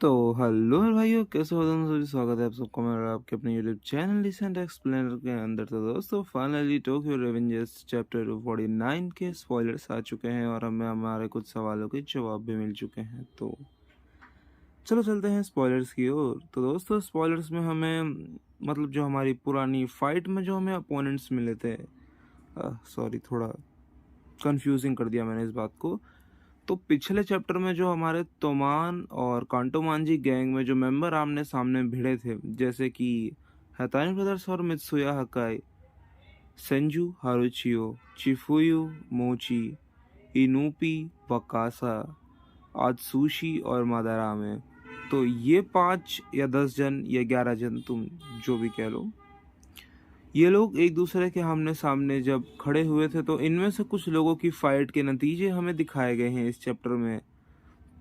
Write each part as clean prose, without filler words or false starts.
तो हेलो भाइयों, कैसे हो तुम सभी। स्वागत है आप सबको मेरा आपके अपने यूट्यूब चैनल डिसेंट एक्सप्लेनर के अंदर। तो दोस्तों फाइनली टोक्यो रिवेंजर्स चैप्टर 49 के स्पॉयलर्स आ चुके हैं और हमें हमारे कुछ सवालों के जवाब भी मिल चुके हैं। तो चलो चलते हैं स्पॉयलर्स की ओर। तो दोस्तों स्पॉयलर्स में हमें मतलब जो हमारी पुरानी फाइट में जो हमें अपोनेंट्स मिले थे, सॉरी थोड़ा कंफ्यूजिंग कर दिया मैंने इस बात को। तो पिछले चैप्टर में जो हमारे तोमान और कांटोमांजी गैंग में जो मेंबर आमने सामने भिड़े थे, जैसे कि हतानी ब्रदर्स और मित्सुया हकाई, सेंजू हारुचियो, चिफुयु मोची, इनुपी वकासा, आत्सुशी और मादारामे। तो ये 5 या 10 जन या 11 जन, तुम जो भी कह लो, ये लोग एक दूसरे के आमने सामने जब खड़े हुए थे तो इनमें से कुछ लोगों की फाइट के नतीजे हमें दिखाए गए हैं इस चैप्टर में।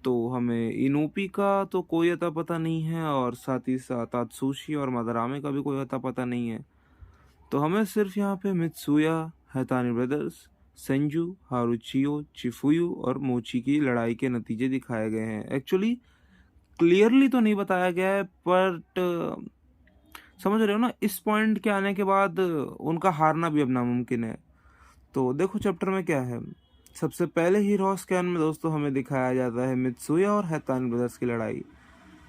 तो हमें इनोपी का तो कोई अता पता नहीं है और साथ ही साथ आत्सुशी और मदरामे का भी कोई अता पता नहीं है। तो हमें सिर्फ यहाँ पे मित्सुया, हैतानी ब्रदर्स, सेंजू, हारुचियो, चिफुयु और मोची की लड़ाई के नतीजे दिखाए गए हैं। एक्चुअली क्लियरली तो नहीं बताया गया है, बट समझ रहे हो ना, इस पॉइंट के आने के बाद उनका हारना भी अब नामुमकिन है। तो देखो चैप्टर में क्या है। सबसे पहले ही रॉ स्कैन में दोस्तों हमें दिखाया जाता है मित्सुया और हैतान ब्रदर्स की लड़ाई।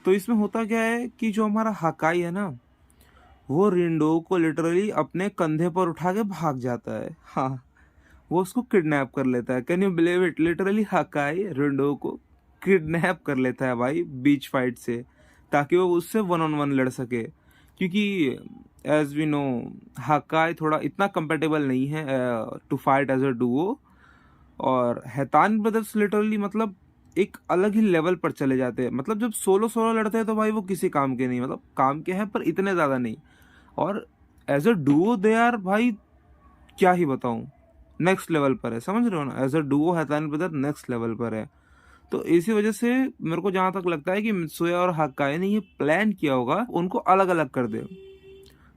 तो इसमें होता क्या है कि जो हमारा हकाई है ना, वो रिंडो को लिटरली अपने कंधे पर उठा के भाग जाता है। हाँ, वो उसको किडनैप कर लेता है। Can you believe it, literally हकाई रिंडो को किडनैप कर लेता है भाई बीच फाइट से, ताकि वो उससे 1-on-1 लड़ सके। क्योंकि एज वी नो हकाई थोड़ा इतना कंपेटेबल नहीं है to fight as a duo, और हैतान ब्रदर्स लिटरली मतलब एक अलग ही लेवल पर चले जाते हैं। मतलब जब सोलो सोलो लड़ते हैं तो भाई वो किसी काम के नहीं, मतलब काम के हैं पर इतने ज़्यादा नहीं। और as a duo they are भाई, क्या ही बताऊं, नेक्स्ट लेवल पर है। समझ रहे हो ना, as a duo Haitani brother next level पर है। तो इसी वजह से मेरे को जहां तक लगता है कि मित्सुया और हकाई ने ये प्लान किया होगा उनको अलग अलग कर दे।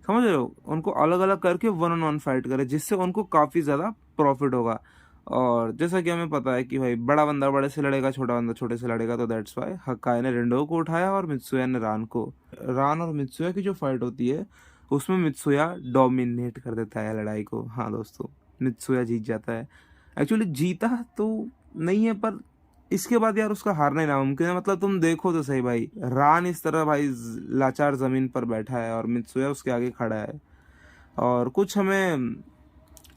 समझ रहे हो, उनको अलग अलग करके 1-on-1 फाइट करे, जिससे उनको काफी ज्यादा प्रॉफिट होगा। और जैसा कि हमें पता है कि भाई बड़ा बंदा बड़े से लड़ेगा, छोटा बंदा छोटे से लड़ेगा। तो दैट्स वाई हकाई ने रेंडो को उठाया और मित्सुया ने रान को। रान और मित्सुया की जो फाइट होती है उसमें मित्सुया डोमिनेट कर देता है लड़ाई को। हाँ दोस्तों, मित्सुया जीत जाता है। एक्चुअली जीता तो नहीं है, पर इसके बाद यार उसका हारना ही नामुमकिन है। मतलब तुम देखो तो सही भाई, रान इस तरह भाई लाचार जमीन पर बैठा है और मित्सुया उसके आगे खड़ा है। और कुछ हमें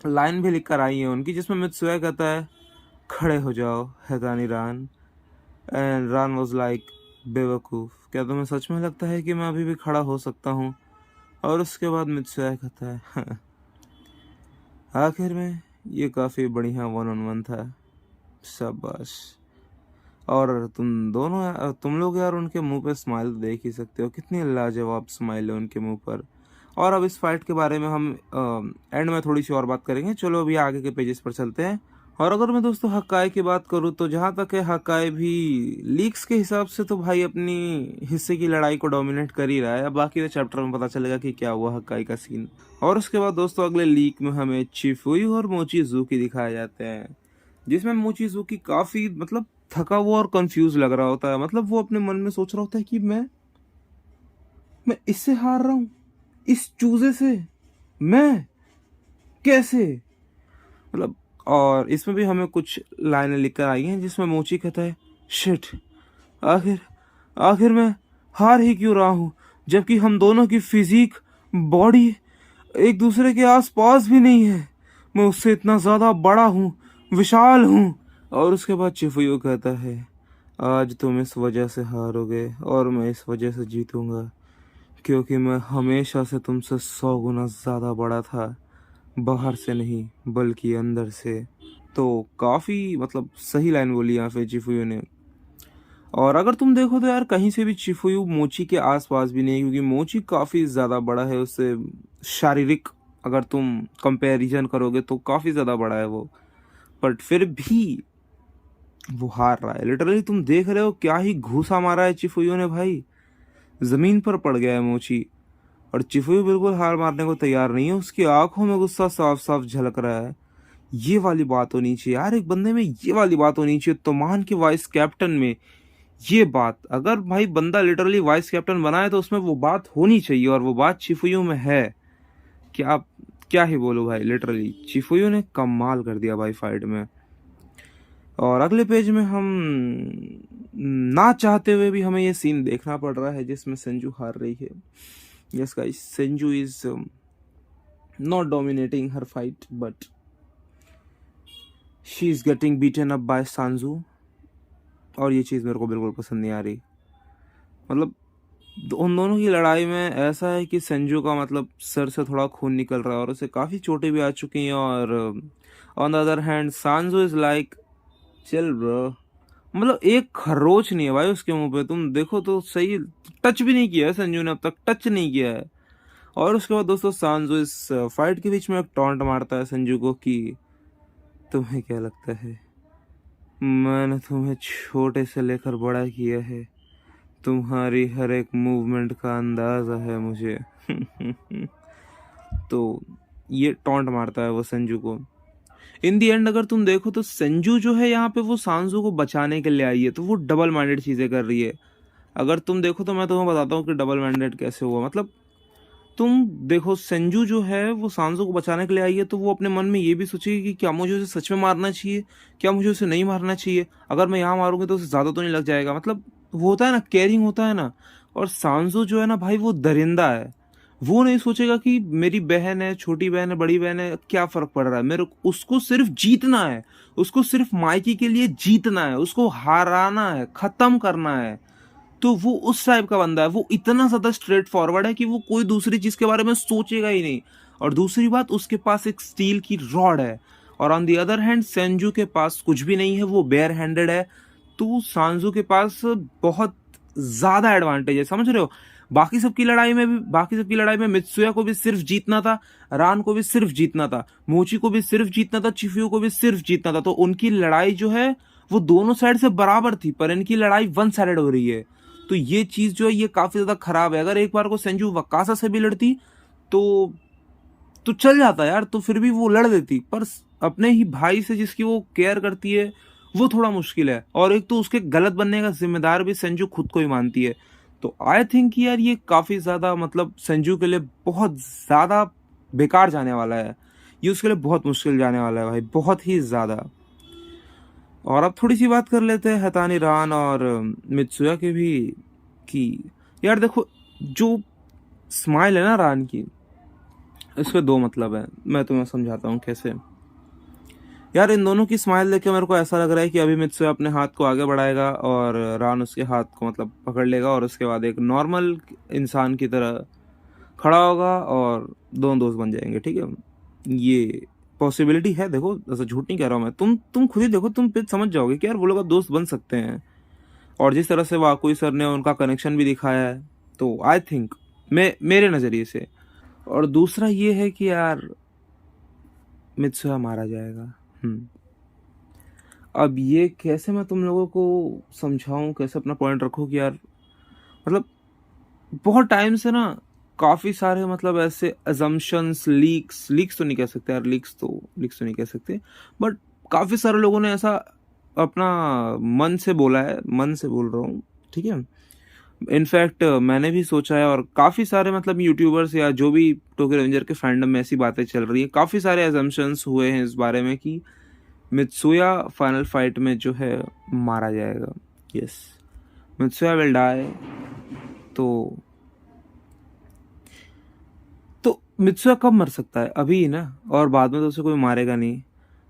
लाइन भी लिख कर आई है उनकी, जिसमें मित्सुया कहता है खड़े हो जाओ हैतानी रान, एंड रान वाज लाइक बेवकूफ, क्या तुम्हें सच में लगता है कि मैं अभी भी खड़ा हो सकता हूँ। और उसके बाद मित्सुया कहता है आखिर में ये काफी बढ़िया 1-on-1 था, शाबाश। और तुम लोग यार उनके मुंह पे स्माइल देख ही सकते हो, कितनी लाजवाब स्माइल है उनके मुंह पर। और अब इस फाइट के बारे में हम एंड में थोड़ी सी और बात करेंगे। चलो अभी आगे के पेजेस पर चलते हैं। और अगर मैं दोस्तों हकाई की बात करूँ तो जहाँ तक है हकाई भी लीक्स के हिसाब से तो भाई अपनी हिस्से की लड़ाई को डोमिनेट कर ही रहा है। अब बाकी के चैप्टर में पता चलेगा कि क्या हुआ हकाई का सीन। और उसके बाद दोस्तों अगले लीक में हमें चिफुयु और मोचिजुकी दिखाए जाते हैं, जिसमें मोचिजुकी काफी मतलब थका हुआ और कंफ्यूज लग रहा होता है। मतलब वो अपने मन में सोच रहा होता है कि मैं इससे हार रहा हूँ, इस चूजे से, मैं कैसे, मतलब। और इसमें भी हमें कुछ लाइनें लिखकर आई हैं जिसमें मोची कहता है शिट, आखिर आखिर मैं हार ही क्यों रहा हूँ, जबकि हम दोनों की फिजिक, बॉडी एक दूसरे के आसपास भी नहीं है। मैं उससे इतना ज्यादा बड़ा हूँ, विशाल हूँ। और उसके बाद चिफुयो कहता है आज तुम इस वजह से हारोगे और मैं इस वजह से जीतूंगा, क्योंकि मैं हमेशा से तुमसे 100 गुना ज्यादा बड़ा था, बाहर से नहीं बल्कि अंदर से। तो काफी मतलब सही लाइन बोली यहाँ पे चिफुयो ने। और अगर तुम देखो तो यार कहीं से भी चिफुयु मोची के आसपास भी नहीं, क्योंकि मोची काफी ज्यादा बड़ा है उससे। शारीरिक अगर तुम कंपैरिजन करोगे तो काफी ज्यादा बड़ा है वो, बट फिर भी वो हार रहा है। लिटरली तुम देख रहे हो क्या ही घूसा मारा है चिफुयु ने भाई, जमीन पर पड़ गया है मोची। और चिफुयु बिल्कुल हार मारने को तैयार नहीं है, उसकी आंखों में गुस्सा साफ साफ झलक रहा है। ये वाली बात होनी चाहिए यार, एक बंदे में ये वाली बात होनी चाहिए। तोमान के वाइस कैप्टन में ये बात अगर भाई बंदा लिटरली वाइस कैप्टन बना है तो उसमें वो बात होनी चाहिए, और वो बात चिफुयू में है। क्या क्या ही बोलूं भाई, लिटरली चिफुयू ने कमाल कर दिया भाई फाइट में। और अगले पेज में हम ना चाहते हुए भी हमें ये सीन देखना पड़ रहा है जिसमें संजू हार रही है। Yes guys, Senju is not dominating her fight, but she is getting beaten up by Sanzu, और ये चीज़ मेरे को बिल्कुल पसंद नहीं आ रही। मतलब उन दोनों की लड़ाई में ऐसा है कि संजू का मतलब सर से थोड़ा खून निकल रहा है और उसे काफ़ी चोटें भी आ चुकी हैं, और on the other hand Sanzu is like chill bro. मतलब एक खरोच नहीं है भाई उसके मुंह पे, तुम देखो तो सही, टच भी नहीं किया है संजू ने, अब तक टच नहीं किया है। और उसके बाद दोस्तों सांजू इस फाइट के बीच में एक टॉन्ट मारता है संजू को कि तुम्हें क्या लगता है मैंने तुम्हें छोटे से लेकर बड़ा किया है, तुम्हारी हर एक मूवमेंट का अंदाजा है मुझे। तो ये टॉन्ट मारता है वो संजू को। इन दी एंड अगर तुम देखो तो संजू जो है यहाँ पे वो सांजू को बचाने के लिए आई है, तो वो डबल माइंडेड चीजें कर रही है। अगर तुम देखो तो मैं तुम्हें बताता हूँ कि डबल माइंडेड कैसे हुआ। मतलब तुम देखो संजू जो है वो सांजू को बचाने के लिए आई है, तो वो अपने मन में ये भी सोचेगी कि क्या मुझे उसे सच में मारना चाहिए, क्या मुझे उसे नहीं मारना चाहिए, अगर मैं यहाँ मारूंगी तो उसे ज्यादा तो नहीं लग जाएगा। मतलब वो होता है ना, केयरिंग होता है ना। और सांजू जो है ना भाई वो दरिंदा है, वो नहीं सोचेगा कि मेरी बहन है, छोटी बहन है, बड़ी बहन है, क्या फर्क पड़ रहा है मेरे को, उसको सिर्फ जीतना है, उसको सिर्फ माइकी के लिए जीतना है, उसको हराना है, खत्म करना है। तो वो उस टाइप का बंदा है, वो इतना ज्यादा स्ट्रेट फॉरवर्ड है कि वो कोई दूसरी चीज के बारे में सोचेगा ही नहीं। और दूसरी बात, उसके पास एक स्टील की रॉड है, और on the other hand Sanju के पास कुछ भी नहीं है, वो बेयर हैंडेड है। तो सांजू के पास बहुत ज्यादा एडवांटेज है, समझ रहे हो। बाकी सबकी लड़ाई में मित्सुया को भी सिर्फ जीतना था, रान को भी सिर्फ जीतना था, मोची को भी सिर्फ जीतना था, चिफ्यू को भी सिर्फ जीतना था। तो उनकी लड़ाई जो है वो दोनों साइड से बराबर थी, पर इनकी लड़ाई वन साइडेड हो रही है। तो ये चीज जो है ये काफी ज्यादा खराब है। अगर एक बार को संजू वकासा से भी लड़ती तो चल जाता यार, तो फिर भी वो लड़ देती, पर अपने ही भाई से जिसकी वो केयर करती है वो थोड़ा मुश्किल है। और एक तो उसके गलत बनने का जिम्मेदार भी संजू खुद को ही मानती है। तो आई थिंक यार ये काफी ज्यादा मतलब संजू के लिए बहुत ज्यादा बेकार जाने वाला है, ये उसके लिए बहुत मुश्किल जाने वाला है भाई, बहुत ही ज्यादा। और अब थोड़ी सी बात कर लेते हैं हतानी रान और मित्सुया के भी, कि यार देखो जो स्माइल है ना रान की, इसके दो मतलब है, मैं तुम्हें समझाता हूँ कैसे। यार इन दोनों की स्माइल देख के मेरे को ऐसा लग रहा है कि अभी मित्सुया अपने हाथ को आगे बढ़ाएगा और रान उसके हाथ को मतलब पकड़ लेगा, और उसके बाद एक नॉर्मल इंसान की तरह खड़ा होगा और दोनों दोस्त बन जाएंगे, ठीक है। ये पॉसिबिलिटी है, देखो ऐसा झूठ नहीं कह रहा हूँ मैं, तुम खुद ही देखो, तुम फिर समझ जाओगे कि यार वो लोग अब दोस्त बन सकते हैं। और जिस तरह से वाकुई सर ने उनका कनेक्शन भी दिखाया है, तो आई थिंक मेरे नज़रिए से। और दूसरा ये है कि यार मित्सुया मारा जाएगा। अब ये कैसे मैं तुम लोगों को समझाऊं, कैसे अपना पॉइंट रखूं कि यार मतलब बहुत टाइम से ना काफी सारे मतलब ऐसे अजम्पशंस, लीक्स तो नहीं कह सकते यार, लीक्स तो नहीं कह सकते, बट काफी सारे लोगों ने ऐसा अपना मन से बोला है, मन से बोल रहा हूँ, ठीक है। इनफैक्ट मैंने भी सोचा है, और काफी सारे मतलब यूट्यूबर्स या जो भी टोक्यो रेंजर के फैंडम में ऐसी बातें चल रही है, काफी सारे अजम्पशंस हुए हैं इस बारे में कि मित्सुया फाइनल फाइट में जो है मारा जाएगा। Yes, Mitsuya will die. तो मित्सुया कब मर सकता है, अभी ही ना, और बाद में तो उसे कोई मारेगा नहीं।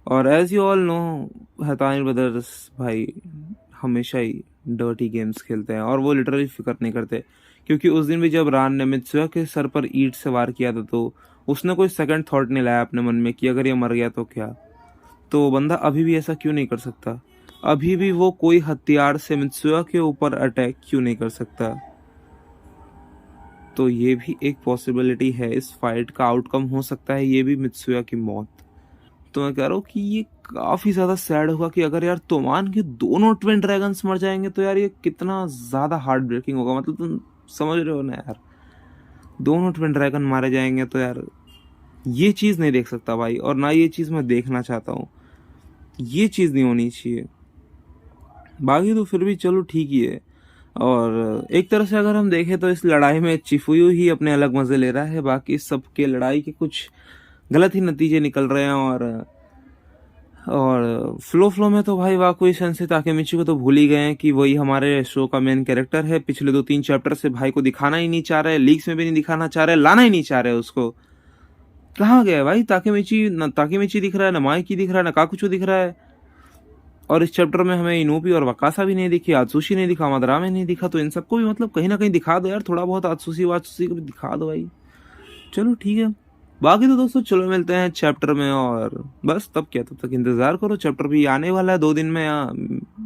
और as you all know, Haitani brothers भाई हमेशा ही डर्टी गेम्स खेलते हैं, और वो लिटरली फिक्र नहीं करते। क्योंकि उस दिन भी जब रान ने मित्सुया के सर पर ईंट से वार किया था, तो उसने कोई सेकंड थॉट नहीं लाया अपने मन में कि अगर ये मर गया तो क्या। तो बंदा अभी भी ऐसा क्यों नहीं कर सकता, अभी भी वो कोई हथियार से मित्सुया के ऊपर अटैक क्यों नहीं कर सकता। तो ये भी एक पॉसिबिलिटी है, इस फाइट का आउटकम हो सकता है ये भी मित्सुया की मौत। तो मैं कह रहा हूँ कि ये काफी ज्यादा सैड होगा कि अगर यार तोमान के दोनों ट्विन ड्रैगन्स मर जाएंगे तो यार ये कितना ज्यादा हार्ट ब्रेकिंग होगा। मतलब तुम समझ रहे हो ना यार, दोनों ट्विन ड्रैगन मारे जाएंगे तो यार ये चीज नहीं देख सकता भाई, और ना ये चीज मैं देखना चाहता हूँ, ये चीज नहीं होनी चाहिए। बाकी तो फिर भी चलो ठीक ही है। और एक तरह से अगर हम देखें तो इस लड़ाई में चिफुयू ही अपने अलग मजे ले रहा है, बाकी सबके लड़ाई के कुछ गलत ही नतीजे निकल रहे हैं। और फ्लो में तो भाई वाकुई सेंसे ताकेमिची को तो भूल ही गए हैं कि वही हमारे शो का मेन कैरेक्टर है। पिछले 2-3 चैप्टर से भाई को दिखाना ही नहीं चाह रहे, लीक्स में भी नहीं दिखाना चाह रहे, लाना ही नहीं चाह रहे उसको। कहाँ गया भाई ताकेमिची? न ताकेमिची दिख रहा है, न माइकी दिख रहा है, न काकुचो दिख रहा है। और इस चैप्टर में हमें इनोपी और वकासा भी नहीं दिखी, आत्सुशी नहीं दिखा, मदरामे नहीं दिखा। तो इन सबको भी मतलब कहीं ना कहीं दिखा दो यार, थोड़ा बहुत आत्सुशी वात्सुशी को भी दिखा दो भाई। चलो ठीक है। बाकी तो दोस्तों चलो मिलते हैं चैप्टर में, और बस तब क्या, तब तक इंतजार करो। चैप्टर भी आने वाला है 2 दिन में, या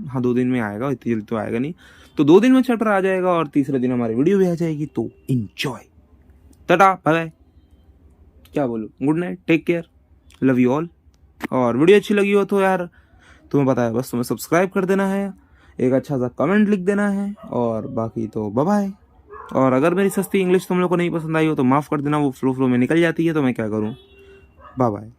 हाँ 2 दिन में आएगा, इतनी जल्दी तो आएगा नहीं। तो 2 दिन में चैप्टर आ जाएगा और तीसरे दिन हमारी वीडियो भी आ जाएगी। तो इंजॉय, टाटा बाय बाय, क्या बोलूँ, good night, take care, love you all. और वीडियो अच्छी लगी हो तो यार तुम्हें पता है, बस तुम्हें सब्सक्राइब कर देना है, एक अच्छा सा कमेंट लिख देना है, और बाकी तो बाय बाय। और अगर मेरी सस्ती इंग्लिश तुम लोग को नहीं पसंद आई हो तो माफ़ कर देना, वो फ्लो में निकल जाती है, तो मैं क्या करूँ। Bye bye.